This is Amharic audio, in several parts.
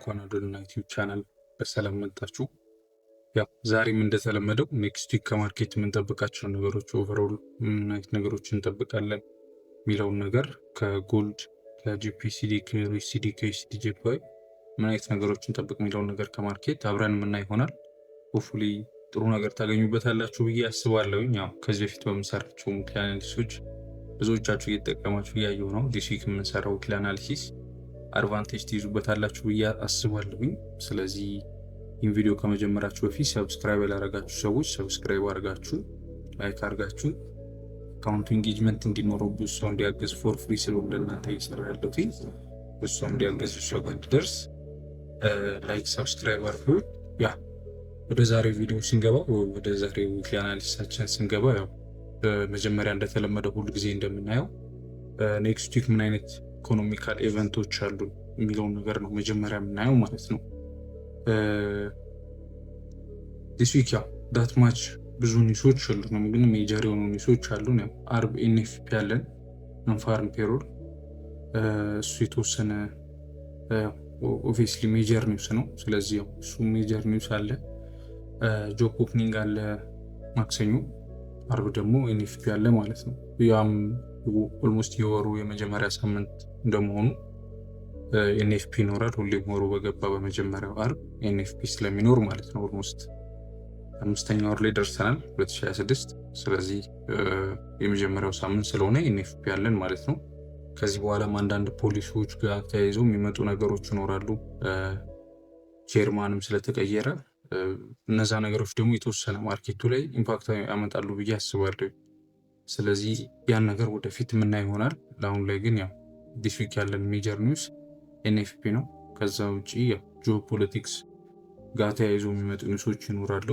እንኳን ወደ ዩቲዩብ ቻናል በሰላም መጣችሁ። ያው ዛሬም እንደተለመደው ኔክስት ዊክ ከማርኬት የምንጠብቃቸው ነገሮች ኦቨርኦል ምን አይነት ነገሮችን እንጠብቃለን የሚለውን ነገር ከጎልድ ከጂፒሲዲ ከዩኤስዲ ከዩኤስዲ ጄፒዋይ ምን አይነት ነገሮችን እንጠብቅ የሚለውን ነገር ከማርኬት አብረን የምናይ ይሆናል። ሆፕፉሊ ጥሩ ነገር ታገኙበታላችሁ ብዬ አስባለሁኝ። ያው ከዚህ በፊት በምንሰራቸው ዊክሊ አናሊሲሶች ብዙዎቻችሁ እየተጠቀማችሁ እያየሁ ነው። ዲስ ዊክ የምንሰራው ዊክሊ አናሊሲስ አድቫንቴጅ ትይዙበታላችሁ ብዬ አስባለሁኝ። ስለዚህ ይህን ቪዲዮ ከመጀመራችሁ በፊት ሰብስክራይብ ያላረጋችሁ ሰዎች ሰብስክራይብ አድርጋችሁ ላይክ አድርጋችሁ አካውንቱ ኢንጌጅመንት እንዲኖረው ብዙ ሰው እንዲያገዝ ፎር ፍሪ ስለሆነ ለእናንተ እየሰራ ያለሁት ብዙ ሰው እንዲያገዝ ሰው ጋር እንዲደርስ ላይክ ሰብስክራይብ አድርጉ። ያ ወደ ዛሬው ቪዲዮ ስንገባ ወደ ዛሬው ዊክሊ አናሊሲሳችን ስንገባ ያው መጀመሪያ እንደተለመደው ሁሉ ጊዜ እንደምናየው ኔክስት ዊክ ምን አይነት ኢኮኖሚካል ኢቨንቶች አሉ የሚለውን ነገር ነው መጀመሪያ የምናየው ማለት ነው። ዲስ ዊክ ያው ዳት ማች ብዙ ኒውሶች አሉ ነው፣ ግን ሜጀር የሆኑ ኒውሶች አሉ ነው። አርብ ኤንኤፍፒ ያለን ነንፋርም ፔሮል እሱ የተወሰነ ኦብቪየስሊ ሜጀር ኒውስ ነው። ስለዚህ ያው እሱ ሜጀር ኒውስ አለ። ጆብ ኦፕኒንግ አለ ማክሰኞ፣ አርብ ደግሞ ኤንኤፍፒ አለ ማለት ነው። ያም ኦልሞስት የወሩ የመጀመሪያ ሳምንት እንደመሆኑ ኤንኤፍፒ ይኖራል። ሁሌም ወሩ በገባ በመጀመሪያው አርብ ኤንኤፍፒ ስለሚኖር ማለት ነው። ኦልሞስት አምስተኛ ወር ላይ ደርሰናል 2026። ስለዚህ የመጀመሪያው ሳምንት ስለሆነ ኤንኤፍፒ ያለን ማለት ነው። ከዚህ በኋላም አንዳንድ ፖሊሲዎች ጋር ተያይዘው የሚመጡ ነገሮች ይኖራሉ። ቼርማንም ስለተቀየረ እነዛ ነገሮች ደግሞ የተወሰነ ማርኬቱ ላይ ኢምፓክት ያመጣሉ ብዬ አስባለሁ። ስለዚህ ያን ነገር ወደፊት የምናይ ይሆናል። ለአሁን ላይ ግን ያው ዲስ ዊክ ያለን ሜጀር ኒውስ ኤንኤፍፒ ነው። ከዛ ውጭ ያው ጂኦፖለቲክስ ጋር ተያይዞ የሚመጡ ኒውሶች ይኖራሉ።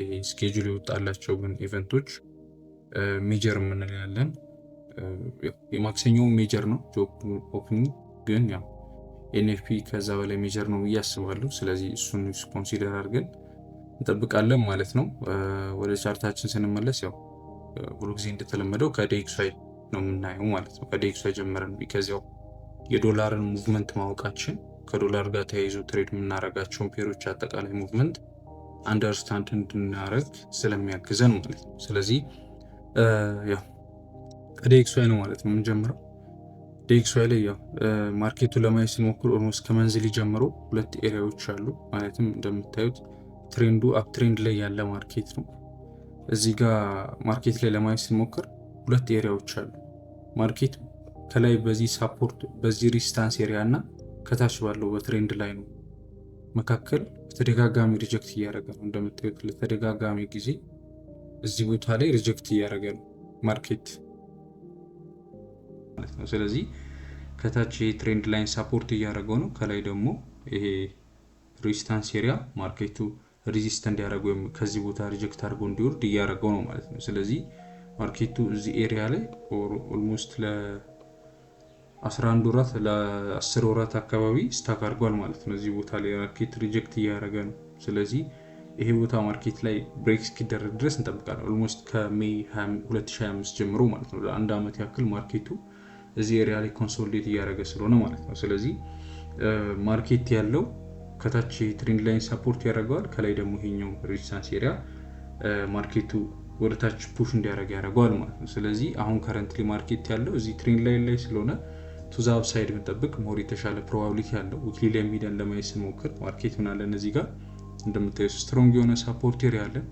ይሄ ስኬጁል የወጣላቸው ግን ኢቨንቶች ሜጀር የምንለው ያለን የማክሰኞው ሜጀር ነው ጆብ ኦፕኒንግ፣ ግን ያው ኤንኤፍፒ ከዛ በላይ ሜጀር ነው ብዬ አስባለሁ። ስለዚህ እሱን ኒውስ ኮንሲደር አድርገን እንጠብቃለን ማለት ነው። ወደ ቻርታችን ስንመለስ ያው ሁሉ ጊዜ እንደተለመደው ከዴክስዋይ ነው የምናየው ማለት ነው። ከዴክስዋይ ጀመረን ቢካዝ ያው የዶላርን ሙቭመንት ማወቃችን ከዶላር ጋር ተያይዞ ትሬድ የምናደርጋቸውን ፔሮች አጠቃላይ ሙቭመንት አንደርስታንድ እንድናደርግ ስለሚያግዘን ማለት ነው። ስለዚህ ያው ከዴክስዋይ ነው ማለት ነው የምንጀምረው። ዴክስዋይ ላይ ያው ማርኬቱ ለማየት ስንሞክር ኦልሞስት ከመንዝሊ ጀምሮ ሁለት ኤሪያዎች አሉ። ማለትም እንደምታዩት ትሬንዱ አፕ ትሬንድ ላይ ያለ ማርኬት ነው። እዚህ ጋር ማርኬት ላይ ለማየት ስንሞክር ሁለት ኤሪያዎች አሉ። ማርኬት ከላይ በዚህ ሳፖርት በዚህ ሪስታንስ ኤሪያ እና ከታች ባለው በትሬንድ ላይ ነው መካከል በተደጋጋሚ ሪጀክት እያደረገ ነው። እንደምታዩት ለተደጋጋሚ ጊዜ እዚህ ቦታ ላይ ሪጀክት እያደረገ ነው ማርኬት ማለት ነው። ስለዚህ ከታች የትሬንድ ላይን ሳፖርት እያደረገው ነው፣ ከላይ ደግሞ ይሄ ሪስታንስ ኤሪያ ማርኬቱ ሪዚስት እንዲያደርግ ወይም ከዚህ ቦታ ሪጀክት አድርጎ እንዲወርድ እያደረገው ነው ማለት ነው። ስለዚህ ማርኬቱ እዚህ ኤሪያ ላይ ኦልሞስት ለ11 ወራት ለ10 ወራት አካባቢ ስታክ አድርጓል ማለት ነው። እዚህ ቦታ ላይ ማርኬት ሪጀክት እያደረገ ነው። ስለዚህ ይሄ ቦታ ማርኬት ላይ ብሬክ እስኪደረግ ድረስ እንጠብቃለን። ኦልሞስት ከሜይ 2025 ጀምሮ ማለት ነው ለአንድ ዓመት ያክል ማርኬቱ እዚህ ኤሪያ ላይ ኮንሶሊዴት እያደረገ ስለሆነ ማለት ነው። ስለዚህ ማርኬት ያለው ከታች ትሬንድ ላይን ሰፖርት ያደርገዋል፣ ከላይ ደግሞ ይሄኛው ሬዚስታንስ ኤሪያ ማርኬቱ ወደ ታች ፑሽ እንዲያደርግ ያደርገዋል ማለት ነው። ስለዚህ አሁን ከረንትሊ ማርኬት ያለው እዚህ ትሬንድ ላይን ላይ ስለሆነ ቱ ዘ አፕሳይድ ብንጠብቅ ሞር የተሻለ ፕሮባቢሊቲ ያለው። ዊክሊ ላይ የሚደን ለማየት ስንሞክር ማርኬት ምን አለን እዚህ ጋር እንደምታዩት ስትሮንግ የሆነ ሰፖርት ኤሪያ አለን፣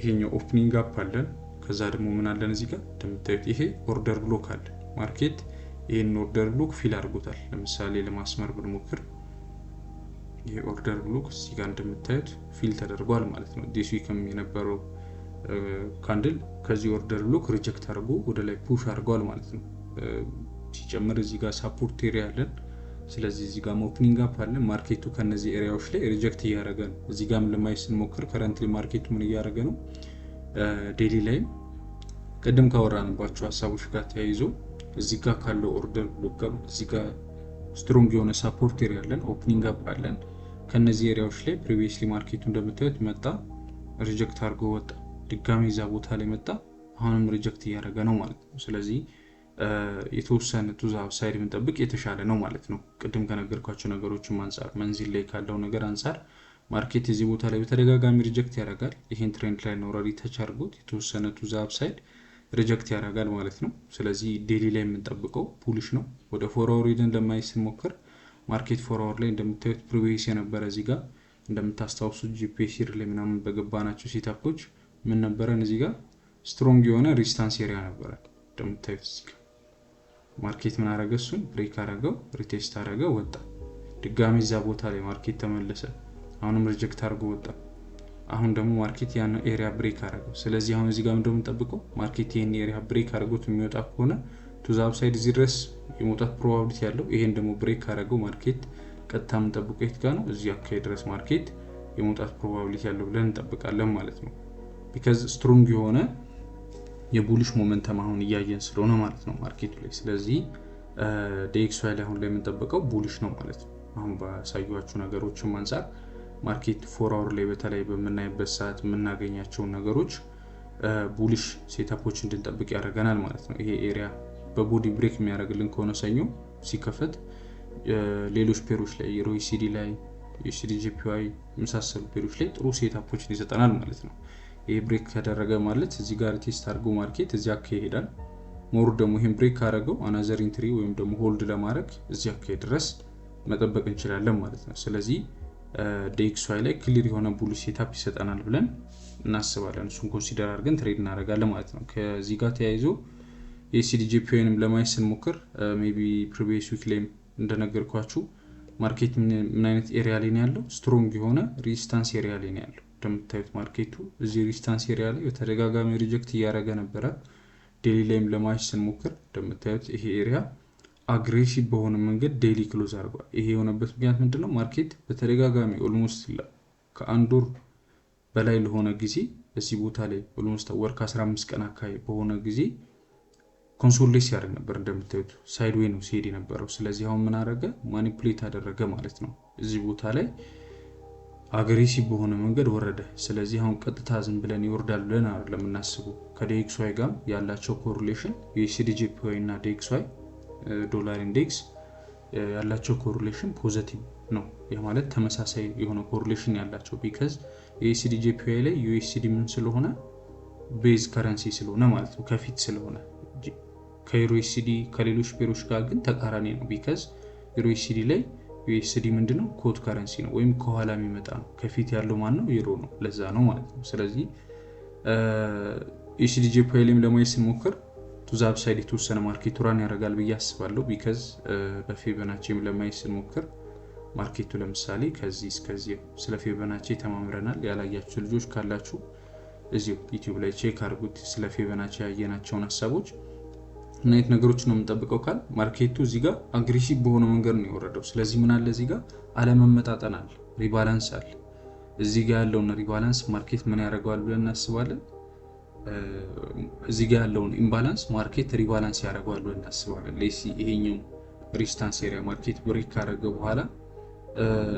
ይሄኛው ኦፕኒንግ አፕ አለን። ከዛ ደግሞ ምን አለን እዚህ ጋር እንደምታዩት ይሄ ኦርደር ብሎክ አለ። ማርኬት ይሄን ኦርደር ብሎክ ፊል አድርጎታል። ለምሳሌ ለማስመር ብንሞክር ይሄ ኦርደር ብሎክ እዚህ ጋር እንደምታዩት ፊል ተደርጓል ማለት ነው። ዲስ ዊክም የነበረው ካንድል ከዚህ ኦርደር ብሎክ ሪጀክት አድርጎ ወደ ላይ ፑሽ አድርጓል ማለት ነው። ሲጨምር እዚህ ጋር ሳፖርት ኤሪያ አለን። ስለዚህ እዚህ ጋር ኦፕኒንግ አፕ አለን። ማርኬቱ ከነዚህ ኤሪያዎች ላይ ሪጀክት እያደረገ ነው። እዚህ ጋርም ለማየት ስንሞክር ከረንትሊ ማርኬቱ ምን እያደረገ ነው? ዴሊ ላይም ቅድም ካወራንባቸው ሀሳቦች ጋር ተያይዞ እዚህ ጋር ካለው ኦርደር ብሎክ ጋር እዚህ ጋር ስትሮንግ የሆነ ሳፖርት ኤሪያ አለን፣ ኦፕኒንግ አፕ አለን። ከነዚህ ኤሪያዎች ላይ ፕሪቪየስሊ ማርኬቱ እንደምታዩት መጣ፣ ሪጀክት አድርጎ ወጣ፣ ድጋሚ እዛ ቦታ ላይ መጣ፣ አሁንም ሪጀክት እያደረገ ነው ማለት ነው። ስለዚህ የተወሰነ ቱ ዘ አፕሳይድ ብንጠብቅ የተሻለ ነው ማለት ነው። ቅድም ከነገርኳቸው ነገሮችም አንፃር መንዚል ላይ ካለው ነገር አንፃር ማርኬት እዚህ ቦታ ላይ በተደጋጋሚ ሪጀክት ያደርጋል። ይሄን ትሬንድ ላይ ነው ኦልሬዲ ተች አድርጎት የተወሰነ ቱ ዘ አፕሳይድ ሪጀክት ያደርጋል ማለት ነው። ስለዚህ ዴሊ ላይ የምንጠብቀው ቡሊሽ ነው። ወደ 4 አወር ሄደን ለማየት ስንሞክር ማርኬት 4 አወር ላይ እንደምታዩት ፕሪቪየስ የነበረ እዚህ ጋር እንደምታስታውሱት ጂፒኤስ ላይ ምናምን በገባናቸው ሴታፖች ምን ነበረን እዚህ ጋር ስትሮንግ የሆነ ሪዚስታንስ ኤሪያ ነበረ። እንደምታዩት እዚህ ጋር ማርኬት ምን አደረገ? እሱን ብሬክ አደረገው፣ ሪቴስት አደረገው፣ ወጣ። ድጋሚ እዛ ቦታ ላይ ማርኬት ተመለሰ፣ አሁንም ሪጀክት አድርጎ ወጣ። አሁን ደግሞ ማርኬት ያን ኤሪያ ብሬክ አደረገው። ስለዚህ አሁን እዚህ ጋር እንደምንጠብቀው ማርኬት ይሄን ኤሪያ ብሬክ አድርጎት የሚወጣ ከሆነ ቱ ዘ አፕሳይድ እዚህ ድረስ የመውጣት ፕሮባቢሊቲ ያለው። ይሄን ደግሞ ብሬክ አደረገው ማርኬት ቀጥታ የምንጠብቀው የት ጋር ነው? እዚህ አካባቢ ድረስ ማርኬት የመውጣት ፕሮባቢሊቲ ያለው ብለን እንጠብቃለን ማለት ነው። ቢካዝ ስትሮንግ የሆነ የቡሊሽ ሞመንተም አሁን እያየን ስለሆነ ማለት ነው ማርኬቱ ላይ። ስለዚህ ዲኤክስዋይ ላይ አሁን ላይ የምንጠብቀው ቡሊሽ ነው ማለት ነው። አሁን ባሳዩዋችሁ ነገሮችም አንፃር ማርኬት 4 አወር ላይ በተለይ በምናይበት ሰዓት የምናገኛቸው ነገሮች ቡሊሽ ሴታፖች እንድንጠብቅ ያደርገናል ማለት ነው። ይሄ ኤሪያ በቦዲ ብሬክ የሚያደርግልን ከሆነ ሰኞ ሲከፈት ሌሎች ፔሮች ላይ ዩኤስዲ ላይ ዩኤስዲ ጂፒዋይ የመሳሰሉ ፔሮች ላይ ጥሩ ሴታፖችን ይሰጠናል ማለት ነው። ይሄ ብሬክ ካደረገ ማለት እዚህ ጋር ቴስት አድርጎ ማርኬት እዚህ አካባቢ ይሄዳል። ሞር ደግሞ ይሄን ብሬክ ካደረገው አናዘር ኢንትሪ ወይም ደግሞ ሆልድ ለማድረግ እዚህ አካባቢ ድረስ መጠበቅ እንችላለን ማለት ነው። ስለዚህ ዲኤክስዋይ ላይ ክሊር የሆነ ቡሊሽ ሴታፕ ይሰጠናል ብለን እናስባለን። እሱን ኮንሲደር አድርገን ትሬድ እናደርጋለን ማለት ነው። ከዚህ ጋር ተያይዞ የዩኤስዲ ጂፒዋይንም ለማየት ስንሞክር ሜቢ ፕሪቪየስ ዊክ ላይ እንደነገርኳችሁ ማርኬት ምን አይነት ኤሪያ ላይ ነው ያለው? ስትሮንግ የሆነ ሬዚስታንስ ኤሪያ ላይ ነው ያለው። እንደምታዩት ማርኬቱ እዚህ ሬዚስታንስ ኤሪያ ላይ በተደጋጋሚ ሪጀክት እያደረገ ነበረ። ዴሊ ላይም ለማየት ስንሞክር እንደምታዩት ይሄ ኤሪያ አግሬሲቭ በሆነ መንገድ ዴሊ ክሎዝ አድርጓል። ይሄ የሆነበት ምክንያት ምንድነው? ማርኬት በተደጋጋሚ ኦልሞስት ከአንድ ወር በላይ ለሆነ ጊዜ እዚህ ቦታ ላይ ኦልሞስት ወር ከ15 ቀን አካባቢ በሆነ ጊዜ ኮንሶሊዴት ሲያደርግ ነበር። እንደምታዩት ሳይድዌይ ነው ሲሄድ የነበረው። ስለዚህ አሁን ምን አደረገ? ማኒፑሌት አደረገ ማለት ነው። እዚህ ቦታ ላይ አግሬሲቭ በሆነ መንገድ ወረደ። ስለዚህ አሁን ቀጥታ ዝም ብለን ይወርዳል ብለን አይደለም የምናስበው። ከዲኤክስዋይ ጋር ያላቸው ኮሪሌሽን የዩኤስዲ ጂፒዋይ እና ዲኤክስዋይ ዶላር ኢንዴክስ ያላቸው ኮሪሌሽን ፖዚቲቭ ነው። ይህ ማለት ተመሳሳይ የሆነ ኮሪሌሽን ያላቸው ቢካዝ የዩኤስዲ ጂፒዋይ ላይ ዩኤስዲ ምን ስለሆነ ቤዝ ከረንሲ ስለሆነ ማለት ነው፣ ከፊት ስለሆነ ከዩኤስዲ ከሌሎች ፔሮች ጋር ግን ተቃራኒ ነው። ቢካዝ ዩኤስዲ ላይ ዩኤስዲ ምንድነው? ኮድ ከረንሲ ነው ወይም ከኋላ የሚመጣ ነው። ከፊት ያለው ማን ነው? ዩሮ ነው። ለዛ ነው ማለት ነው። ስለዚህ ዩኤስዲ ጂፒዋይ ላይም ለማየት ስንሞክር ቱ ዘ አፕሳይድ የተወሰነ ማርኬቱ ራን ያደርጋል ብዬ አስባለሁ። ቢካዝ በፊቦናቺም ለማየት ስንሞክር ማርኬቱ ለምሳሌ ከዚህ እስከዚህ ስለ ፊቦናቺ ተማምረናል። ያላያችሁ ልጆች ካላችሁ እዚሁ ዩቲዩብ ላይ ቼክ አድርጉት። ስለ ፊቦናቺ ያየናቸውን ሀሳቦች እና የት ነገሮች ነው የምንጠብቀው ካል ማርኬቱ እዚህ ጋር አግሬሲቭ በሆነ መንገድ ነው የወረደው። ስለዚህ ምን አለ እዚህ ጋር አለመመጣጠን አለ፣ ሪባላንስ አለ። እዚህ ጋር ያለውን ሪባላንስ ማርኬት ምን ያደርገዋል ብለን እናስባለን? እዚህ ጋር ያለውን ኢምባላንስ ማርኬት ሪባላንስ ያደርገዋል ብለን እናስባለን። ሌሲ ይሄኛው ሬዚስታንስ ኤሪያ ማርኬት ብሬክ ካደረገ በኋላ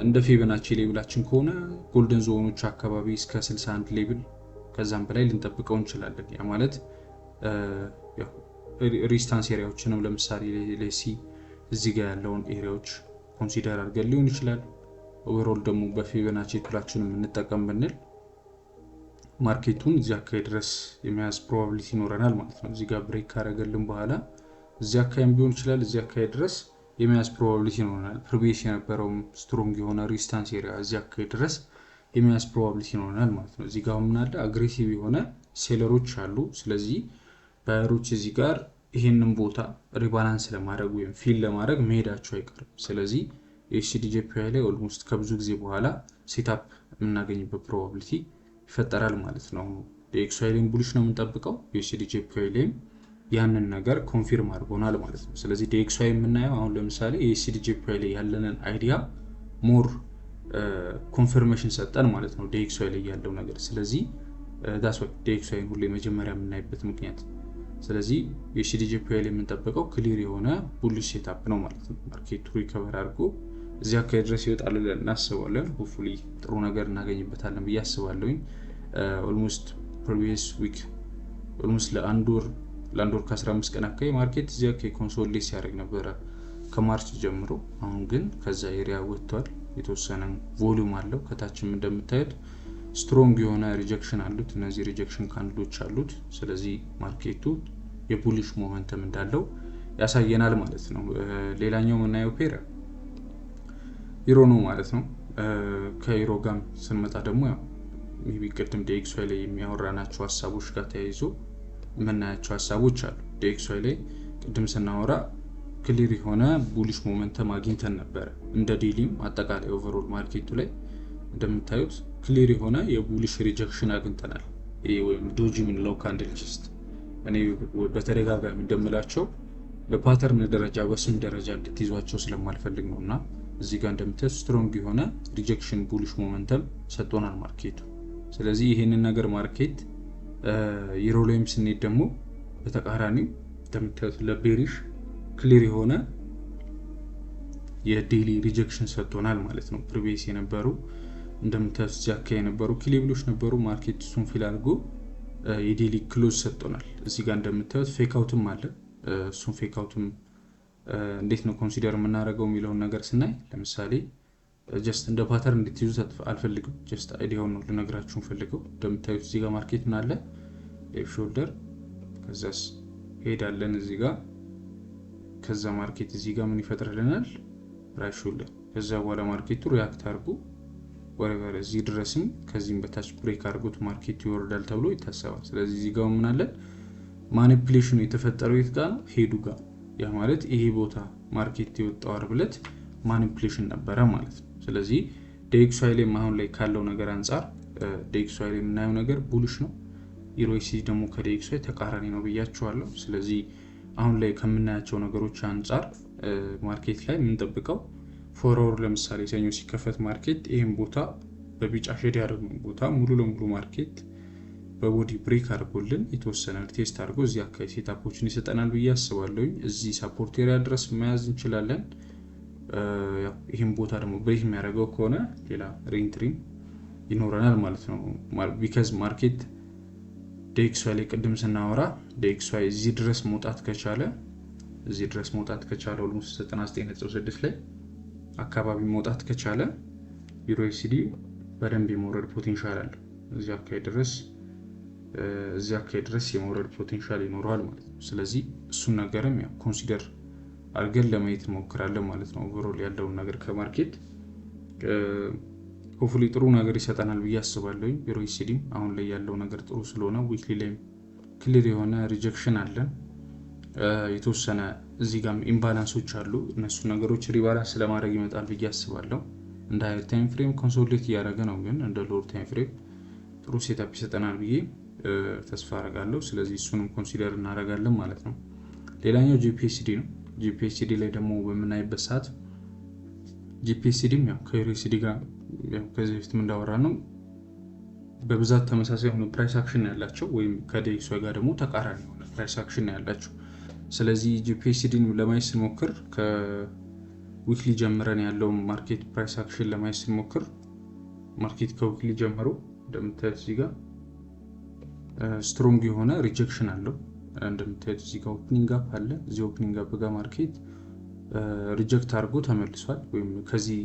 እንደ ፊቦናቺ ሌብላችን ከሆነ ጎልደን ዞኖች አካባቢ እስከ 61 ሌብል ከዛም በላይ ልንጠብቀው እንችላለን። ያ ማለት ያው ሬዚስታንስ ኤሪያዎችንም ለምሳሌ ሌሲ እዚህ ጋር ያለውን ኤሪያዎች ኮንሲደር አድርገን ሊሆን ይችላል። ኦቨርኦል ደግሞ በፊቦናቺ ቱላችንን እንጠቀም ብንል ማርኬቱን እዚህ አካባቢ ድረስ የሚያዝ ፕሮባቢሊቲ ይኖረናል ማለት ነው። እዚህ ጋር ብሬክ ካደረገልን በኋላ እዚህ አካባቢ ቢሆን ይችላል እዚህ አካባቢ ድረስ የሚያዝ ፕሮባቢሊቲ ይኖረናል። ፕሪቪየስ የነበረው ስትሮንግ የሆነ ሬዚስታንስ ኤሪያ እዚህ አካባቢ ድረስ የሚያዝ ፕሮባቢሊቲ ይኖረናል ማለት ነው። እዚህ ጋር ምን አለ? አግሬሲቭ የሆነ ሴለሮች አሉ። ስለዚህ ባየሮች እዚህ ጋር ይሄንን ቦታ ሪባላንስ ለማድረግ ወይም ፊል ለማድረግ መሄዳቸው አይቀርም። ስለዚህ የዩኤስዲ ጂፒዋይ ላይ ኦልሞስት ከብዙ ጊዜ በኋላ ሴታፕ የምናገኝበት ፕሮባቢሊቲ ይፈጠራል ማለት ነው። ዲኤክስዋይ ላይም ቡሊሽ ነው የምንጠብቀው፣ ዩኤስዲ ጂፒዋይ ላይም ያንን ነገር ኮንፊርም አድርጎናል ማለት ነው። ስለዚህ ዲኤክስዋይ የምናየው አሁን ለምሳሌ የዩኤስዲ ጂፒዋይ ላይ ያለንን አይዲያ ሞር ኮንፊርሜሽን ሰጠን ማለት ነው ዲኤክስዋይ ላይ ያለው ነገር። ስለዚህ ዳስ ዋይ ዲኤክስዋይ ሁሌ መጀመሪያ የምናይበት ምክንያት። ስለዚህ የዩኤስዲ ጂፒዋይ ላይ የምንጠብቀው ክሊር የሆነ ቡሊሽ ሴታፕ ነው ማለት ነው። ማርኬቱ ሪከቨር አድርጎ እዚህ አካባቢ ድረስ ይወጣል ብለን እናስባለን። ሆፕፉሊ ጥሩ ነገር እናገኝበታለን ብዬ አስባለሁኝ። ኦልሞስት ፕሪቪየስ ዊክ ኦልሞስት ለአንድ ወር ለአንድ ወር ከ15 ቀን አካባቢ ማርኬት እዚያ ኮንሶሊዴት ሲያደርግ ነበረ ከማርች ጀምሮ። አሁን ግን ከዛ ኤሪያ ወጥቷል። የተወሰነ ቮሊዩም አለው። ከታችም እንደምታዩት ስትሮንግ የሆነ ሪጀክሽን አሉት። እነዚህ ሪጀክሽን ካንድሎች አሉት። ስለዚህ ማርኬቱ የቡሊሽ ሞመንተም እንዳለው ያሳየናል ማለት ነው። ሌላኛው የምናየው ፔር ዩሮ ነው ማለት ነው። ከዩሮ ጋር ስንመጣ ደግሞ ያው ሜቢ ቅድም ዲኤክስዋይ ላይ የሚያወራናቸው ሀሳቦች ጋር ተያይዞ የምናያቸው ሀሳቦች አሉ። ዲኤክስዋይ ላይ ቅድም ስናወራ ክሊር የሆነ ቡሊሽ ሞመንተም አግኝተን ነበረ። እንደ ዴሊም አጠቃላይ ኦቨርኦል ማርኬቱ ላይ እንደምታዩት ክሊር የሆነ የቡሊሽ ሪጀክሽን አግኝተናል። ይሄ ወይም ዶጂ የምንለው ካንድል ጂስት እኔ በተደጋጋሚ እንደምላቸው በፓተርን ደረጃ በስም ደረጃ እንድትይዟቸው ስለማልፈልግ ነው እና እዚህ ጋር እንደምታዩት ስትሮንግ የሆነ ሪጀክሽን ቡሊሽ ሞመንተም ሰጥቶናል ማርኬቱ። ስለዚህ ይሄንን ነገር ማርኬት ዩሮ ላይም ስንሄድ ደግሞ በተቃራኒው እንደምታዩት ለቤሪሽ ክሊር የሆነ የዴሊ ሪጀክሽን ሰጥቶናል ማለት ነው። ፕሪቪየስ የነበሩ እንደምታዩት እዚህ አካባቢ የነበሩ ኪሌብሎች ነበሩ። ማርኬት እሱን ፊል አድርጎ የዴሊ ክሎዝ ሰጥቶናል። እዚህ ጋር እንደምታዩት ፌክ አውትም አለ። እሱን ፌክ አውትም እንዴት ነው ኮንሲደር የምናደርገው የሚለውን ነገር ስናይ ለምሳሌ ጀስት እንደ ፓተርን እንድትይዙት አልፈልግም። ጀስት አይዲያውን ነው ልነግራችሁን ፈልገው። እንደምታዩት እዚህ ጋር ማርኬት ምን አለ ሌፍት ሾልደር፣ ከዛስ ሄዳለን እዚህ ጋር፣ ከዛ ማርኬት እዚህ ጋር ምን ይፈጥርልናል ራይት ሾልደር። ከዛ በኋላ ማርኬቱ ሪያክት አድርጎ ወሬቨር እዚህ ድረስም ከዚህም በታች ብሬክ አድርጎት ማርኬቱ ይወርዳል ተብሎ ይታሰባል። ስለዚህ እዚህ ጋር ምን አለ ማኒፑሌሽኑ የተፈጠረው የት ጋር ነው? ሄዱ ጋር። ያ ማለት ይሄ ቦታ ማርኬት የወጣው አርብ ዕለት ማኒፑሌሽን ነበረ ማለት ነው። ስለዚህ ዲኤክስዋይ ላይ አሁን ላይ ካለው ነገር አንፃር ዲኤክስዋይ ላይ የምናየው ነገር ቡሊሽ ነው። ዩሮሲዲ ደግሞ ከዲኤክስዋይ ተቃራኒ ነው ብያችኋለሁ። ስለዚህ አሁን ላይ ከምናያቸው ነገሮች አንፃር ማርኬት ላይ የምንጠብቀው ፎርወር ለምሳሌ ሰኞ ሲከፈት ማርኬት ይሄን ቦታ በቢጫ ሼድ ያደረገው ቦታ ሙሉ ለሙሉ ማርኬት በቦዲ ብሬክ አድርጎልን የተወሰነ ቴስት አድርጎ እዚህ አካባቢ ሴታፖችን ይሰጠናል ብዬ አስባለሁኝ። እዚህ ሳፖርት ኤሪያ ድረስ መያዝ እንችላለን። ይህም ቦታ ደግሞ ብሬክ የሚያደርገው ከሆነ ሌላ ሪንትሪም ይኖረናል ማለት ነው። ቢካዝ ማርኬት ዲኤክስዋይ ላይ ቅድም ስናወራ ዲኤክስዋይ እዚህ ድረስ መውጣት ከቻለ ኦልሞስት 99.6 ላይ አካባቢ መውጣት ከቻለ ዩሮሲዲ በደንብ የመውረድ ፖቴንሻል አለው። እዚህ አካባቢ ድረስ የመውረድ ፖቴንሻል ይኖረዋል ማለት ነው። ስለዚህ እሱን ነገርም ያው ኮንሲደር አድርገን ለማየት እንሞክራለን ማለት ነው። ኦቨርኦል ያለውን ነገር ከማርኬት ሆፕፉሊ ጥሩ ነገር ይሰጠናል ብዬ አስባለሁ። ዩሮሲዲም አሁን ላይ ያለው ነገር ጥሩ ስለሆነ ዊክሊ ላይ ክሊር የሆነ ሪጀክሽን አለን። የተወሰነ እዚህ ጋር ኢምባላንሶች አሉ። እነሱ ነገሮች ሪባላንስ ለማድረግ ይመጣል ብዬ አስባለሁ። እንደ ሃየር ታይም ፍሬም ኮንሶሊዴት እያደረገ ነው፣ ግን እንደ ሎወር ታይም ፍሬም ጥሩ ሴታፕ ይሰጠናል ብዬ ተስፋ አደርጋለሁ። ስለዚህ እሱንም ኮንሲደር እናደርጋለን ማለት ነው። ሌላኛው ጂፒኤስዲ ነው። ጂፒኤስዲ ላይ ደግሞ በምናይበት ሰዓት ጂፒኤስዲም ያው ከዩሮሲዲ ጋር ከዚህ በፊትም እንዳወራ ነው በብዛት ተመሳሳይ የሆነ ፕራይስ አክሽን ያላቸው ወይም ከዲኤክስዋይ ጋር ደግሞ ተቃራኒ የሆነ ፕራይስ አክሽን ያላቸው። ስለዚህ ጂፒኤስዲን ለማየት ስንሞክር ከዊክሊ ጀምረን ያለው ማርኬት ፕራይስ አክሽን ለማየት ስንሞክር ማርኬት ከዊክሊ ጀምሮ እንደምታዩት እዚህ ጋር ስትሮንግ የሆነ ሪጀክሽን አለው። እንደምታዩት እዚህ ጋር ኦፕኒንግ ጋፕ አለ። እዚህ ኦፕኒንግ ጋፕ ጋር ማርኬት ሪጀክት አድርጎ ተመልሷል፣ ወይም ከዚህ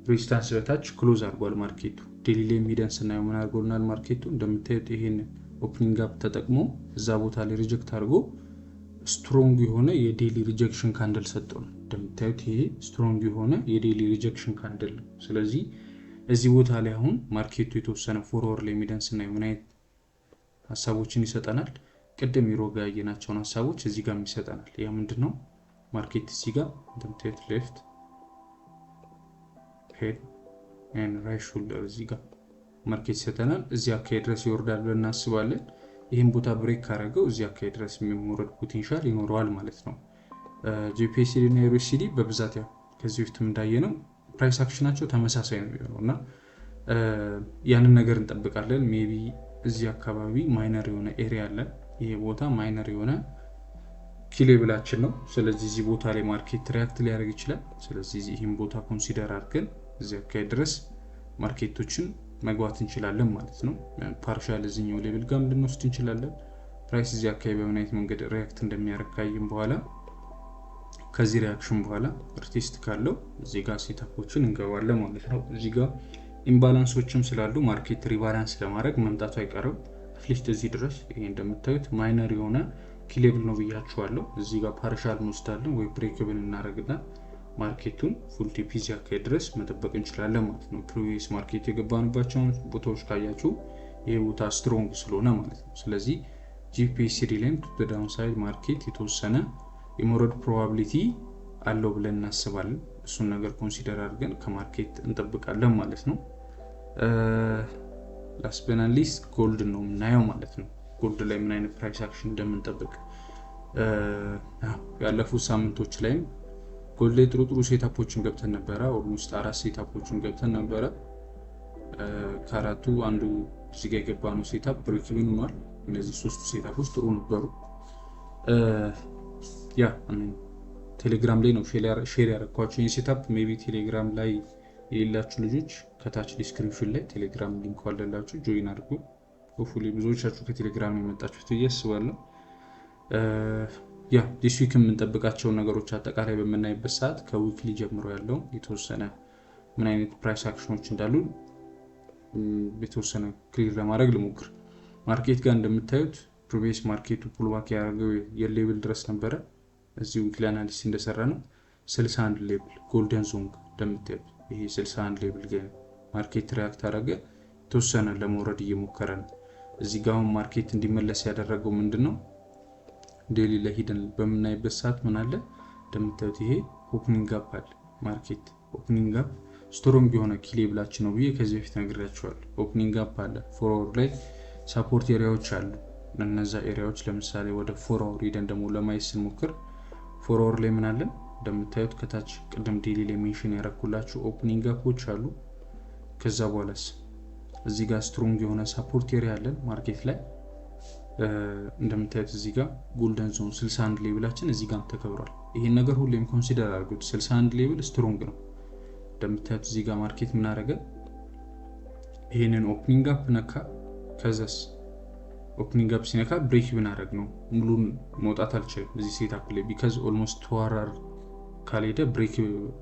ሬዚስታንስ በታች ክሎዝ አድርጓል ማርኬቱ። ዴሊ ላይ ሚደንስ እና ምን አድርጎልናል ማርኬቱ? እንደምታዩት ይሄን ኦፕኒንግ ጋፕ ተጠቅሞ እዛ ቦታ ላይ ሪጀክት አድርጎ ስትሮንግ የሆነ የዴሊ ሪጀክሽን ካንድል ሰጥቷል። እንደምታዩት ይሄ ስትሮንግ የሆነ የዴሊ ሪጀክሽን ካንድል ነው። ስለዚህ እዚህ ቦታ ላይ አሁን ማርኬቱ የተወሰነ ፎርወርድ ላይ ሚደንስ እና ምን አይነት ሀሳቦችን ይሰጠናል? ቅድም ዩሮ ጋር ያየናቸውን ሀሳቦች እዚህ ጋር ይሰጠናል። ያ ምንድነው? ማርኬት እዚህ ጋር እንደምታዩት ሌፍት ሄድ ኤንድ ራይት ሾልደር እዚህ ጋር ማርኬት ይሰጠናል። እዚህ አካባቢ ድረስ ይወርዳል ብለን እናስባለን። ይህን ቦታ ብሬክ ካደረገው እዚህ አካባቢ ድረስ የሚወረድ ፖቴንሻል ይኖረዋል ማለት ነው። ጂፒኤስዲ እና ዩሮሲዲ በብዛት ያው ከዚህ በፊትም እንዳየነው ፕራይስ አክሽናቸው ተመሳሳይ ነው የሚሆነው እና ያንን ነገር እንጠብቃለን። ሜቢ እዚህ አካባቢ ማይነር የሆነ ኤሪያ አለ። ይሄ ቦታ ማይነር የሆነ ኪሌብላችን ነው። ስለዚህ እዚህ ቦታ ላይ ማርኬት ሪያክት ሊያደርግ ይችላል። ስለዚህ ይህን ቦታ ኮንሲደር አድርገን እዚህ አካባቢ ድረስ ማርኬቶችን መግባት እንችላለን ማለት ነው። ፓርሻል እዚህኛው ሌቭል ጋር ልንወስድ እንችላለን። ፕራይስ እዚህ አካባቢ በምን አይነት መንገድ ሪያክት እንደሚያደርግ ካየን በኋላ ከዚህ ሪያክሽን በኋላ ሪቴስት ካለው እዚህ ጋር ሴታፖችን እንገባለን ማለት ነው። እዚህ ጋር ኢምባላንሶችም ስላሉ ማርኬት ሪባላንስ ለማድረግ መምጣቱ አይቀርም። አትሊስት እዚህ ድረስ ይሄ እንደምታዩት ማይነር የሆነ ኪሌብል ነው ብያችኋለሁ። እዚህ ጋር ፓርሻል እንወስዳለን ወይ ብሬክ ኢቭን እናደርግና ማርኬቱን ፉል ቲፒ እዚህ አካባቢ ድረስ መጠበቅ እንችላለን ማለት ነው። ፕሪቪየስ ማርኬት የገባንባቸውን ቦታዎች ካያችሁ ይሄ ቦታ ስትሮንግ ስለሆነ ማለት ነው። ስለዚህ ጂፒኤስዲ ላይም ቱ ዳውን ሳይድ ማርኬት የተወሰነ የመውረድ ፕሮባቢሊቲ አለው ብለን እናስባለን። እሱን ነገር ኮንሲደር አድርገን ከማርኬት እንጠብቃለን ማለት ነው። ላስት በት ኖት ሊስት ጎልድ ነው የምናየው ማለት ነው። ጎልድ ላይ ምን አይነት ፕራይስ አክሽን እንደምንጠብቅ ያለፉት ሳምንቶች ላይም ጎልድ ላይ ጥሩ ሴታፖችን ገብተን ነበረ። ኦልሞስት 4 ሴታፖችን ገብተን ነበረ። ከአራቱ አንዱ እዚህ ጋር የገባነው ሴታፕ ብሬክ ኢቭን ሆኗል። እነዚህ 3 ሴታፖች ጥሩ ነበሩ። ቴሌግራም ላይ ነው ሼር ያደረኳቸው ይህን ሴታፕ። ሜቢ ቴሌግራም ላይ የሌላችሁ ልጆች ከታች ዲስክሪፕሽን ላይ ቴሌግራም ሊንክ አለላችሁ፣ ጆይን አድርጉ። ሆፕፉሊ ብዙዎቻችሁ ከቴሌግራም የመጣችሁት ብዬ አስባለሁ። ዲስ ዊክ የምንጠብቃቸውን ነገሮች አጠቃላይ በምናይበት ሰዓት ከዊክሊ ጀምሮ ያለው የተወሰነ ምን አይነት ፕራይስ አክሽኖች እንዳሉ የተወሰነ ክሊር ለማድረግ ልሞክር። ማርኬት ጋር እንደምታዩት ፕሪቪየስ ማርኬቱ ፑልባክ ያደረገው የሌብል ድረስ ነበረ። እዚህ ዊክሊ አናሊሲስ እንደሰራ ነው 61 ሌብል ጎልደን ዞን እንደምታዩት ይሄ 61 ሌብል ጋር ማርኬት ሪያክት አደረገ። የተወሰነ ለመውረድ እየሞከረ ነው። እዚህ ጋር አሁን ማርኬት እንዲመለስ ያደረገው ምንድነው? ዴሊ ላይ ሄደን በምናይበት ሰዓት ምን አለ እንደምታዩት ይሄ ኦፕኒንግ ጋፕ አለ። ማርኬት ኦፕኒንግ ጋፕ ስትሮንግ የሆነ ኪሌብላችን ነው ብዬ ከዚህ በፊት ነግሬያችኋለሁ። ኦፕኒንግ ጋፕ አለ። 4 አወር ላይ ሳፖርት ኤሪያዎች አሉ። እነዛ ኤሪያዎች ለምሳሌ ወደ 4 አወር ሄደን ደግሞ ለማየት ስንሞክር 4 አወር ላይ ምን አለን እንደምታዩት ከታች ቅድም ዴሊ ላይ ሜንሽን ያደረኩላችሁ ኦፕኒንግ ጋፖች አሉ። ከዛ በኋላስ እዚህ ጋር ስትሮንግ የሆነ ሳፖርት ኤሪያ አለን ማርኬት ላይ እንደምታዩት እዚህ ጋር ጎልደን ዞን 61 ሌብላችን እዚህ ጋር ተከብሯል። ይሄን ነገር ሁሌም ኮንሲደር አድርጉት። 61 ሌብል ስትሮንግ ነው። እንደምታዩት እዚህ ጋር ማርኬት ምን አደረገ? ይሄንን ኦፕኒንግ ጋፕ ነካ። ከዛስ ኦፕኒንግ ጋፕ ሲነካ ብሬክ ኢቭን አደረግ ነው። ሙሉን መውጣት አልችልም እዚህ ሴታፕ ላይ ቢካዝ ኦልሞስት ተዋራር ካልሄደ ብሬክ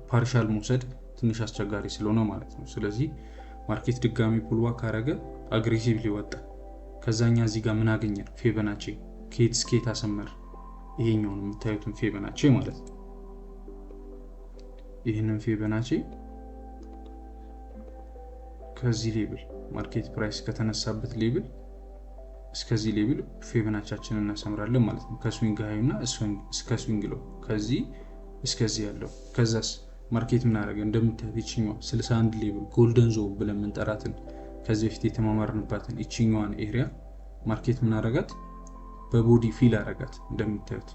ፓርሻል መውሰድ ትንሽ አስቸጋሪ ስለሆነ ማለት ነው። ስለዚህ ማርኬት ድጋሚ ፑልባክ አደረገ፣ አግሬሲቭሊ ወጣ። ከዛኛ እዚህ ጋር ምን አገኘን? ፌበናቼ ከየት እስከ የት አሰመር? ይሄኛውን የምታዩትን ፌበናቼ ማለት ነው። ይህንን ፌበናቼ ከዚህ ሌብል ማርኬት ፕራይስ ከተነሳበት ሌብል እስከዚህ ሌብል ፌበናቻችንን እናሰምራለን ማለት ነው። ከስዊንግ ሃይና እስከ ስዊንግ ሎ ከዚህ እስከዚህ ያለው። ከዛስ ማርኬት ምን አደረገ? እንደምታዩት ይችኛው 61 ሌብል ጎልደን ዞን ብለን የምንጠራትን ከዚህ በፊት የተማማርንባትን ይችኛዋን ኤሪያ ማርኬት ምን አደረጋት? በቦዲ ፊል አደረጋት። እንደምታዩት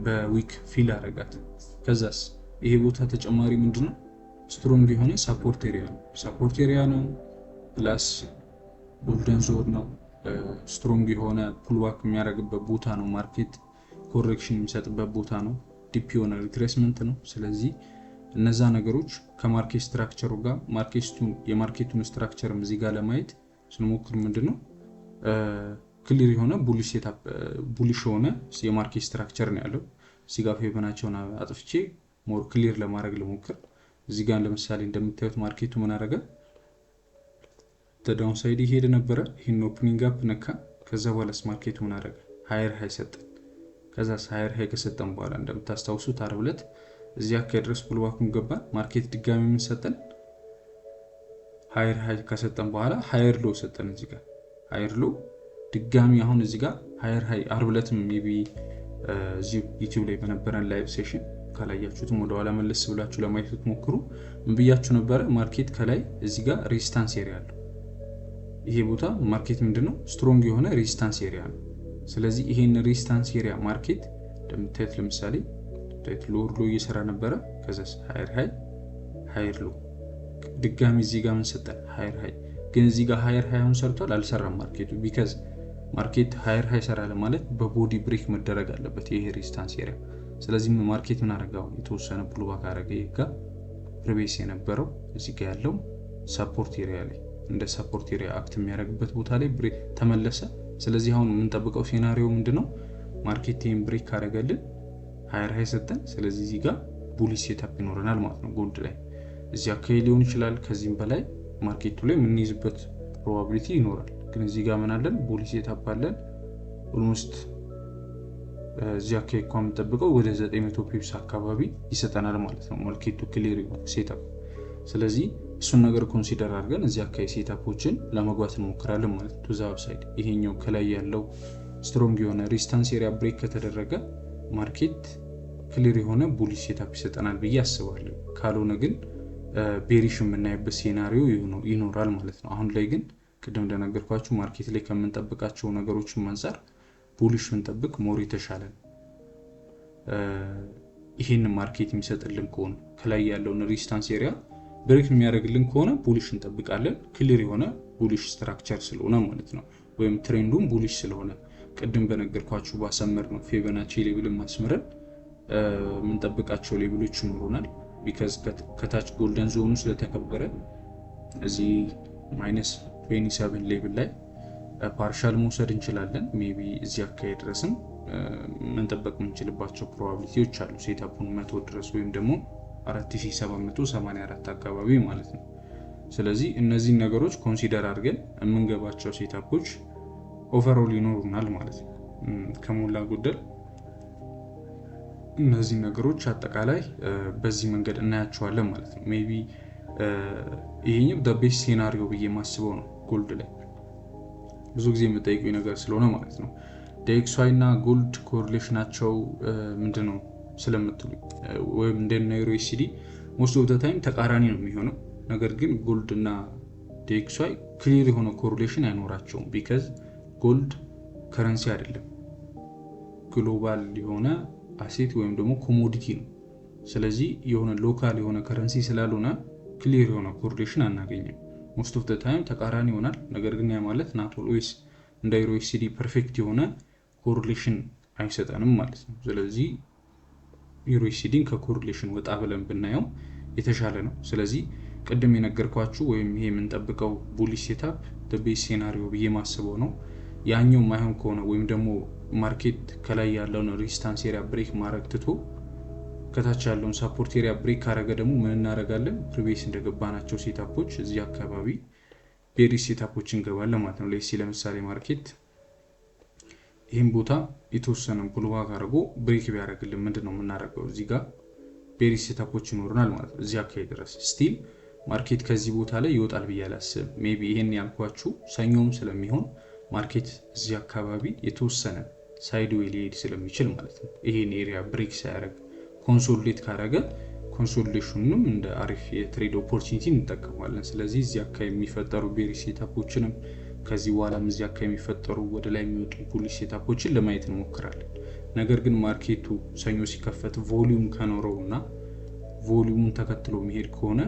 በዊክ ፊል አደረጋት። ከዛስ ይሄ ቦታ ተጨማሪ ምንድነው? ስትሮንግ የሆነ ሳፖርት ኤሪያ ነው። ሳፖርት ኤሪያ ነው ፕላስ ጎልደን ዞን ነው። ስትሮንግ የሆነ ፑልባክ የሚያደርግበት ቦታ ነው። ማርኬት ኮሬክሽን የሚሰጥበት ቦታ ነው። ዲፕ የሆነ ሪትሬስመንት ነው። ስለዚህ እነዛ ነገሮች ከማርኬት ስትራክቸሩ ጋር የማርኬቱን ስትራክቸርም እዚህ ጋር ለማየት ስንሞክር ምንድነው ክሊር የሆነ ቡሊሽ የሆነ የማርኬት ስትራክቸር ነው ያለው። እዚህ ጋር ፌበናቸውን አጥፍቼ ሞር ክሊር ለማድረግ ልሞክር። እዚህ ጋር ለምሳሌ እንደምታዩት ማርኬቱ ምን አደረገ? ዳውን ሳይድ ይሄድ ነበረ። ይሄን ኦፕኒንግ አፕ ነካ። ከዛ በኋላስ ማርኬቱ ምን አደረገ? ሃየር ሃይ ሰጠን። ከዛስ ሃየር ሃይ ከሰጠን በኋላ እንደምታስታውሱት ዓርብ ዕለት እዚህ አካባቢ ድረስ ፑልባኩን ገባ። ማርኬት ድጋሚ ምን ሰጠን? ሃየር ሃይ ከሰጠን በኋላ ሃየር ሎ ሰጠን። እዚህ ጋር ሃየር ሎ ድጋሚ አሁን እዚህ ጋር ሃየር ሃይ ዓርብ ዕለትም ሜቢ እዚህ ዩቲዩብ ላይ በነበረን ላይቭ ሴሽን ካላያችሁትም ወደ ኋላ መለስ ብላችሁ ለማየት ብትሞክሩ ምን ብያችሁ ነበረ? ማርኬት ከላይ እዚህ ጋር ሬዚስታንስ ኤሪያ አለው። ይሄ ቦታ ማርኬት ምንድነው? ስትሮንግ የሆነ ሬዚስታንስ ኤሪያ ነው። ስለዚህ ይሄን ሬዚስታንስ ኤሪያ ማርኬት እንደምታዩት ለምሳሌ ሎር ሎ እየሰራ ነበረ። ከዛስ ሃየር ሎ ድጋሚ እዚህ ጋር ምን ሰጠን? ሃየር ሃይ። ግን እዚህ ጋር ሃየር ሃይ አሁን ሰርቷል አልሰራም ማርኬቱ። ቢካዝ ማርኬት ሃየር ሃይ ሰራለ ማለት በቦዲ ብሬክ መደረግ አለበት ይሄ ሬዚስታንስ ኤሪያ። ስለዚህ ማርኬት ምን አደረገው? የተወሰነ ፑልባክ አደረገ። ይሄ ጋር ፕሪቪየስ የነበረው እዚህ ጋር ያለው ሳፖርት ኤሪያ ላይ እንደ ሳፖርት ኤሪያ አክት የሚያደርግበት ቦታ ላይ ብሬክ ተመለሰ። ስለዚህ አሁን የምንጠብቀው ሴናሪዮ ምንድነው? ማርኬት ይሄን ብሬክ ካደረገልን ሃየር ሃይ ሰጠን፣ ስለዚህ እዚህ ጋር ቡሊሽ ሴታፕ ይኖረናል ማለት ነው። ጎልድ ላይ እዚህ አካባቢ ሊሆን ይችላል፣ ከዚህም በላይ ማርኬቱ ላይ የምንይዝበት ፕሮባቢሊቲ ይኖራል። ግን እዚህ ጋር ምን አለን? ቡሊሽ ሴታፕ አለን። ኦልሞስት እዚህ አካባቢ እንኳን የምንጠብቀው ወደ 900 ፒፕስ አካባቢ ይሰጠናል ማለት ነው ማርኬቱ ክሊር ሴታፕ። ስለዚህ እሱን ነገር ኮንሲደር አድርገን እዚህ አካባቢ ሴታፖችን ለመግባት እንሞክራለን ማለት ነው። ቱ ዘ አፕሳይድ ይሄኛው ከላይ ያለው ስትሮንግ የሆነ ሬዚስታንስ ኤሪያ ብሬክ ከተደረገ ማርኬት ክሊር የሆነ ቡሊሽ ሴታፕ ይሰጠናል ብዬ አስባለሁ። ካልሆነ ግን ቤሪሽ የምናይበት ሴናሪዮ ይኖራል ማለት ነው። አሁን ላይ ግን ቅድም እንደነገርኳችሁ ማርኬት ላይ ከምንጠብቃቸው ነገሮችን አንፃር ቡሊሽ ብንጠብቅ ሞር የተሻለ ነው። ይሄን ማርኬት የሚሰጥልን ከሆነ ከላይ ያለውን ሬዚስታንስ ኤሪያ ብሬክ የሚያደርግልን ከሆነ ቡሊሽ እንጠብቃለን። ክሊር የሆነ ቡሊሽ ስትራክቸር ስለሆነ ማለት ነው፣ ወይም ትሬንዱም ቡሊሽ ስለሆነ ቅድም በነገርኳችሁ ባሰመር ነው ፊቦናቺ ሌቭልን ማስመረን የምንጠብቃቸው ሌቭሎች ይኖሩናል። ቢካዝ ከታች ጎልደን ዞኑ ስለተከበረ እዚህ -27 ሌቭል ላይ ፓርሻል መውሰድ እንችላለን። ሜቢ እዚህ አካባቢ ድረስም መንጠበቅ የምንችልባቸው ፕሮባቢሊቲዎች አሉ፣ ሴታፑን 100 ድረስ ወይም ደግሞ 4784 አካባቢ ማለት ነው። ስለዚህ እነዚህን ነገሮች ኮንሲደር አድርገን የምንገባቸው ሴታፖች ኦቨርኦል ይኖሩናል ማለት ነው። ከሞላ ጎደል እነዚህ ነገሮች አጠቃላይ በዚህ መንገድ እናያቸዋለን ማለት ነው። ሜቢ ይሄኛው ቤስት ሴናሪዮ ብዬ ማስበው ነው ጎልድ ላይ ብዙ ጊዜ የምጠይቁኝ ነገር ስለሆነ ማለት ነው። DXY እና ጎልድ ኮሪሌሽናቸው ምንድነው ስለምትሉ ወይም እንደነ ዩኤስዲ ሞስት ኦፍ ዘ ታይም ተቃራኒ ነው የሚሆነው። ነገር ግን ጎልድ እና DXY ክሊር የሆነ ኮሪሌሽን አይኖራቸውም። ቢካዝ ጎልድ ከረንሲ አይደለም፣ ግሎባል የሆነ አሴት ወይም ደግሞ ኮሞዲቲ ነው። ስለዚህ የሆነ ሎካል የሆነ ከረንሲ ስላልሆነ ክሊር የሆነ ኮሪሌሽን አናገኝም። ሞስት ኦፍ ዘ ታይም ተቃራኒ ይሆናል። ነገር ግን ያ ማለት ናት ኦልዌይስ እንደ ዩኤስዲ ፐርፌክት የሆነ ኮሪሌሽን አይሰጠንም ማለት ነው። ስለዚህ ዩኤስዲን ከኮሪሌሽን ወጣ ብለን ብናየው የተሻለ ነው። ስለዚህ ቅድም የነገርኳችሁ ወይም ይሄ የምንጠብቀው ቡሊሽ ሴታፕ ቤስት ሴናሪዮ ብዬ ማስበው ነው። ያኛው ማይሆን ከሆነ ወይም ደግሞ ማርኬት ከላይ ያለውን ሬዚስታንስ ኤሪያ ብሬክ ማድረግ ትቶ ከታች ያለውን ሰፖርት ኤሪያ ብሬክ ካረገ ደግሞ ምን እናደርጋለን? ፕሪቪየስ እንደገባናቸው ሴታፖች እዚህ አካባቢ ቤሪሽ ሴታፖች እንገባለን ማለት ነው። ለምሳሌ ማርኬት ይህን ቦታ የተወሰነ ፑልባክ አድርጎ ብሬክ ቢያደርግልን ምንድነው የምናደርገው? እዚህ ጋር ቤሪሽ ሴታፖች ይኖሩናል ማለት ነው። እዚህ አካባቢ ድረስ ስቲል ማርኬት ከዚህ ቦታ ላይ ይወጣል ብዬ አላስብም። ሜቢ ይሄን ያልኳችሁ ሰኞም ስለሚሆን ማርኬት እዚህ አካባቢ የተወሰነ ሳይድዌይ ሊሄድ ስለሚችል ማለት ነው። ይሄን ኤሪያ ብሬክ ሳያደርግ ኮንሶሊዴት ካደረገ ኮንሶሊዴሽኑንም እንደ አሪፍ የትሬድ ኦፖርቹኒቲ እንጠቀማለን። ስለዚህ እዚህ አካባቢ የሚፈጠሩ ቤሪሽ ሴታፖችንም ከዚህ በኋላም እዚህ አካባቢ የሚፈጠሩ ወደ ላይ የሚወጡ ቡሊሽ ሴታፖችን ለማየት እንሞክራለን። ነገር ግን ማርኬቱ ሰኞ ሲከፈት ቮሊዩም ከኖረውና ቮሊዩሙን ተከትሎ የሚሄድ ከሆነ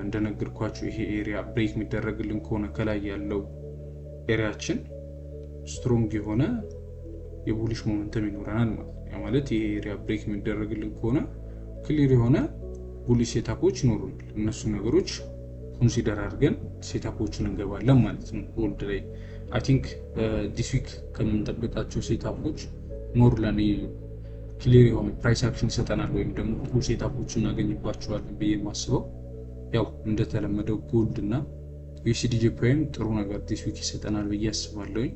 እንደነገርኳችሁ ይሄ ኤሪያ ብሬክ የሚደረግልን ከሆነ ከላይ ያለው ኤሪያችን ስትሮንግ የሆነ የቡሊሽ ሞመንተም ይኖረናል ማለት ነው። ማለት ይሄ ኤሪያ ብሬክ የሚደረግልን ከሆነ ክሊር የሆነ ቡሊሽ ሴታፖች ይኖሩናል። እነሱ ነገሮች ኮንሲደር አድርገን ሴታፖችን እንገባለን ማለት ነው። ጎልድ ላይ አይ ቲንክ ዲስ ዊክ ከምንጠብቃቸው ሴታፖች ሞር ለኔ ክሊር የሆነ ፕራይስ አክሽን ይሰጠናል ወይም ደግሞ ፉል ሴታፖችን እናገኝባቸዋለን ብዬ የማስበው ያው እንደተለመደው ጎልድ እና ዩኤስዲጂ ፕራይም ጥሩ ነገር ዲስ ዊክ ይሰጠናል ብዬ አስባለሁኝ።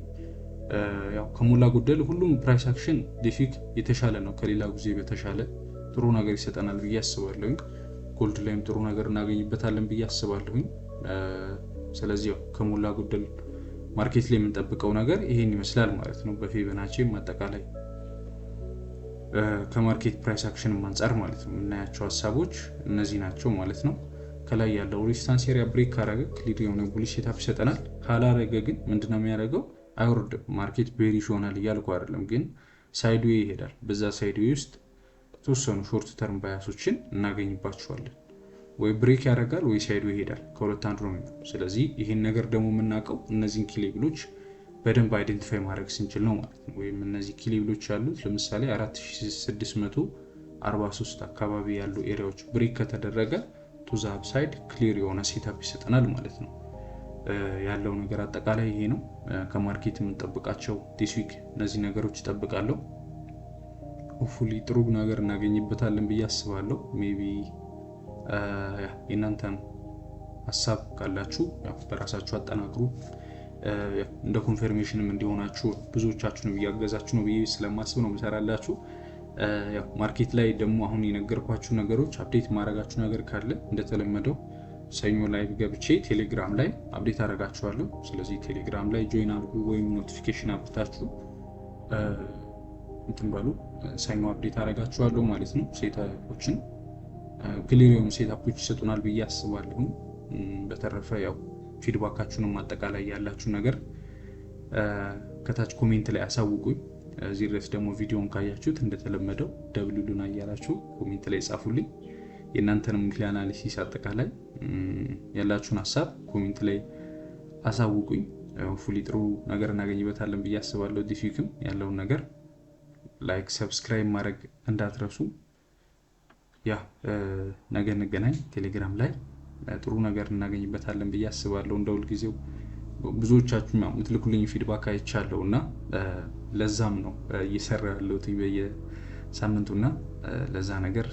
ያው ከሞላ ጎደል ሁሉም ፕራይስ አክሽን ዲስ ዊክ የተሻለ ነው፣ ከሌላ ጊዜ በተሻለ ጥሩ ነገር ይሰጠናል ብዬ አስባለሁኝ። ጎልድ ላይም ጥሩ ነገር እናገኝበታለን ብዬ አስባለሁኝ። ስለዚህ ያው ከሞላ ጎደል ማርኬት ላይ የምንጠብቀው ነገር ይሄን ይመስላል ማለት ነው። በፊቦናቺም አጠቃላይ ከማርኬት ፕራይስ አክሽን አንፃር ማለት ነው የምናያቸው ሀሳቦች እነዚህ ናቸው ማለት ነው። ከላይ ያለው ሬዚስታንስ ኤሪያ ብሬክ ካረገ ክሊር የሆነ ቡሊሽ ሴታፕ ይሰጠናል። ካላረገ ግን ምንድነው የሚያደርገው? አይወርድም። ማርኬት ቤሪሽ ይሆናል እያልኩ አይደለም፣ ግን ሳይድዌይ ይሄዳል። በዛ ሳይድዌይ ውስጥ የተወሰኑ ሾርት ተርም ባያሶችን እናገኝባቸዋለን። ወይ ብሬክ ያደርጋል ወይ ሳይድዌይ ይሄዳል፣ ከሁለት አንዱ ነው የሚሆነው። ስለዚህ ይሄን ነገር ደግሞ የምናውቀው እነዚህን ኪ ሌቭሎች በደንብ አይደንቲፋይ ማድረግ ስንችል ነው ማለት ነው። ወይም እነዚህ ኪ ሌቭሎች ያሉት ለምሳሌ 4643 አካባቢ ያሉ ኤሪያዎች ብሬክ ከተደረገ ቱ ዘ አፕሳይድ ክሊር የሆነ ሴታፕ ይሰጠናል ማለት ነው። ያለው ነገር አጠቃላይ ይሄ ነው። ከማርኬት የምንጠብቃቸው ዲስ ዊክ እነዚህ ነገሮች እጠብቃለሁ። ሆፕፉሊ ጥሩ ነገር እናገኝበታለን ብዬ አስባለሁ። ሜቢ የእናንተን ሀሳብ ካላችሁ በራሳችሁ አጠናክሩ። እንደ ኮንፈርሜሽንም እንዲሆናችሁ ብዙዎቻችሁንም እያገዛችሁ ነው ብዬ ስለማስብ ነው ምሰራላችሁ። ማርኬት ላይ ደግሞ አሁን የነገርኳችሁ ነገሮች አፕዴት ማድረጋችሁ ነገር ካለ እንደተለመደው ሰኞ ላይ ገብቼ ቴሌግራም ላይ አፕዴት አደርጋችኋለሁ። ስለዚህ ቴሌግራም ላይ ጆይን አድርጉ ወይም ኖቲፊኬሽን አብርታችሁ እንትን በሉ። ሰኞ አፕዴት አደርጋችኋለሁ ማለት ነው። ሴታፖችን ክሊር የሆኑ ሴታፖች ይሰጡናል ብዬ አስባለሁ። በተረፈ ያው ፊድባካችሁንም አጠቃላይ ያላችሁ ነገር ከታች ኮሜንት ላይ አሳውቁኝ። እዚህ ድረስ ደግሞ ቪዲዮን ካያችሁት እንደተለመደው ደብሉሉና እያላችሁ ኮሜንት ላይ ጻፉልኝ። የእናንተንም ዊክሊ አናሊሲስ አጠቃላይ ያላችሁን ሀሳብ ኮሜንት ላይ አሳውቁኝ። ፉሊ ጥሩ ነገር እናገኝበታለን ብዬ አስባለሁ። ዲስ ዊክም ያለውን ነገር ላይክ ሰብስክራይብ ማድረግ እንዳትረሱ። ነገ እንገናኝ። ቴሌግራም ላይ ጥሩ ነገር እናገኝበታለን ብዬ አስባለሁ። እንደ ሁልጊዜው ብዙዎቻችሁ የምትልኩልኝ ፊድባክ አይቻለሁ እና ለዛም ነው እየሰራ ያለሁት በየሳምንቱና ለዛ ነገር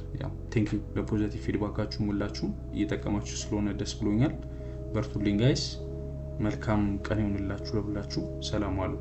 ቴንክ ዩ ለፖዚቲቭ ፊድባካችሁ ሁላችሁም እየጠቀማችሁ ስለሆነ ደስ ብሎኛል። በርቱልኝ ጋይስ። መልካም ቀን ይሁንላችሁ ለሁላችሁ። ሰላም ዋሉ።